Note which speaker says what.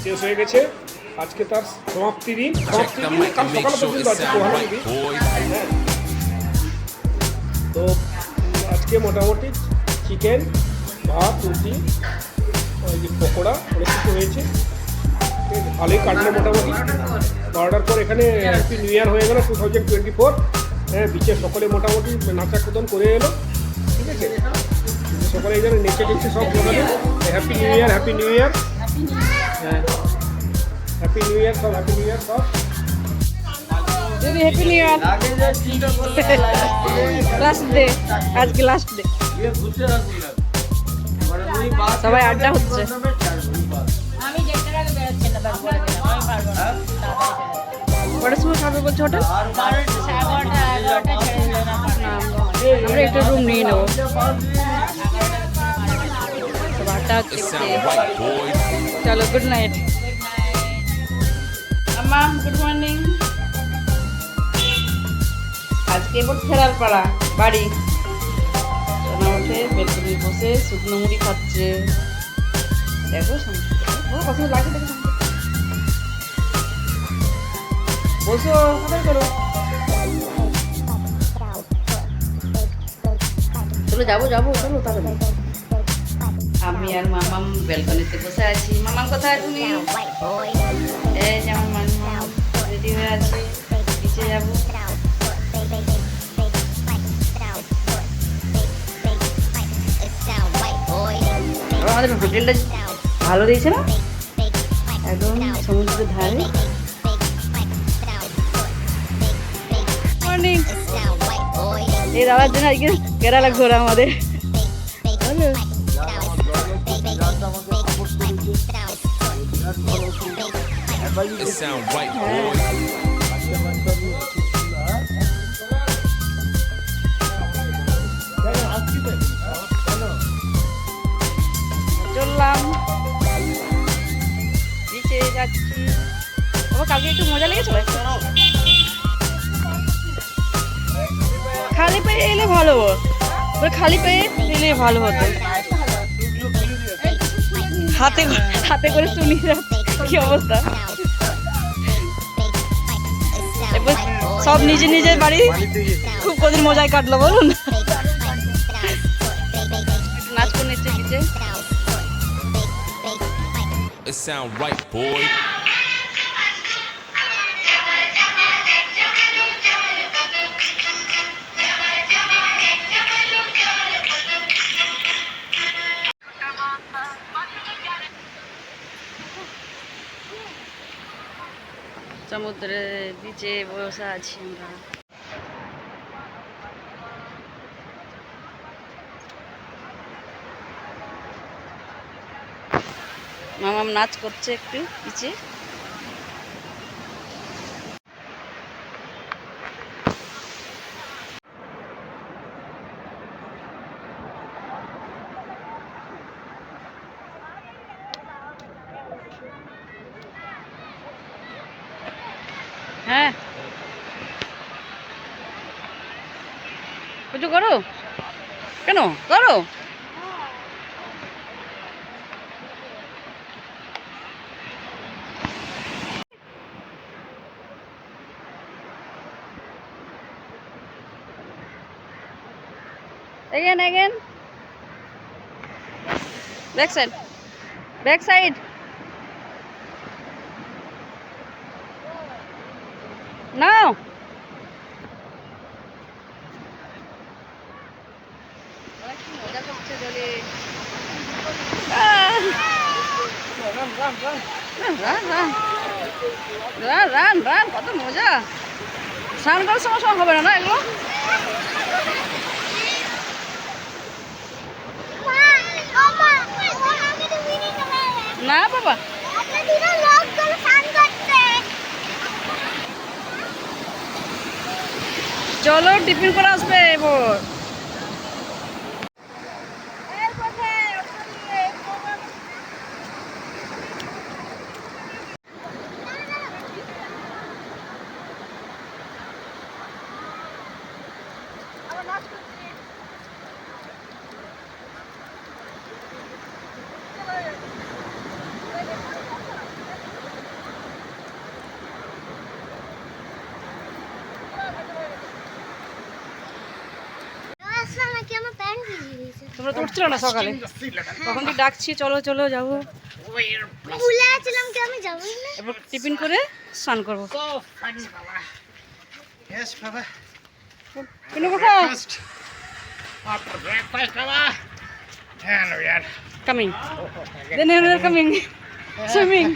Speaker 1: শেষ হয়ে গেছে। আজকে তার সমাপ্তি দিন, সমাপ্তি দিন কাল সকালে পর্যন্ত আছে পোহানো দিন। হ্যাঁ, তো আজকে মোটামুটি চিকেন, ভাত, রুটি, ওই যে পকোড়া অনেক কিছু হয়েছে। ভালোই কাটলো মোটামুটি। 12টার পর এখানে হ্যাপি নিউ ইয়ার হয়ে গেল 2024। হ্যাঁ, বিচে সকলে মোটামুটি নাচা কুদন করে এলো। ঠিক আছে, সকলে এই জন্য নেচে টেচে সব বলে happy new year, happy new year. হ্যাঁ, হ্যাপি নিউ ইয়ার সব, হ্যাপি নিউ ইয়ার সব।
Speaker 2: Happy new year. Last day, আজকে লাস্ট ডে, সবাই আড্ডা হচ্ছে। কটার সময় খাবে বলছো হোটেল? আমরা একটা রুম নিয়ে নেবো। সব আড্ডা হচ্ছে। চলো, গুড নাইট। আম্মা গুড মর্নিং। আজকে এবার ফেরার পাড়া বাড়ি। সোনা উঠে বেলকুনি বসে শুকনো মুড়ি খাচ্ছে। দেখো কত লাগে, দেখো বসো, খাবার করো। চলো যাবো যাবো, চলো তাড়াতাড়ি। আমি আর মামাম ব্যালকনিতে বসে আছি। মামাম কোথায় তুমি? এই যে আমার মামাম রেডি হয়ে আছে, নিচে যাবো। আমাদের হোটেলটা ভালো দিয়েছে না, একদম সমুদ্রের ধারে। মর্নিং। এই দাদার জন্য আজকে কেরালা ঘোরা আমাদের। চললাম, নিচে যাচ্ছি। কালকে একটু মজা লেগেছিল। খালি পায়ে এলে ভালো, খালি পায়ে এলে ভালো হতো। হাতে হাতে করে শুনি কি অবস্থা। সব নিজে নিজের বাড়ি, খুব কদিন মজায় কাটলো বলুন। নাচ করে নিচ্ছে নিচে।
Speaker 3: It sound right, boy.
Speaker 2: সমুদ্রের নিচে বসে আছি আমরা। মামাম নাচ করছে একটু নিচে। হ্যাঁ, কিছু করো কেন করো। Again. Back side. Back side. Now. মজা করছে জলে। রান, কত মজা। স্নান করার সময় হবে না এগুলো। না বাবা, চলো টিফিন করে আসবে এবার। তোমরা তো উঠছিল না সকালে, তখন তো ডাকছি চলো চলো যাবো।
Speaker 4: ভুলে গেছিলাম কি আমি যাবো না।
Speaker 2: এবার টিফিন করে স্নান করবো।
Speaker 5: Yes, Baba.
Speaker 2: কিন্তু কোথায়?
Speaker 5: Breakfast. After breakfast, Baba. And we are
Speaker 2: Coming. Then we are coming. Swimming.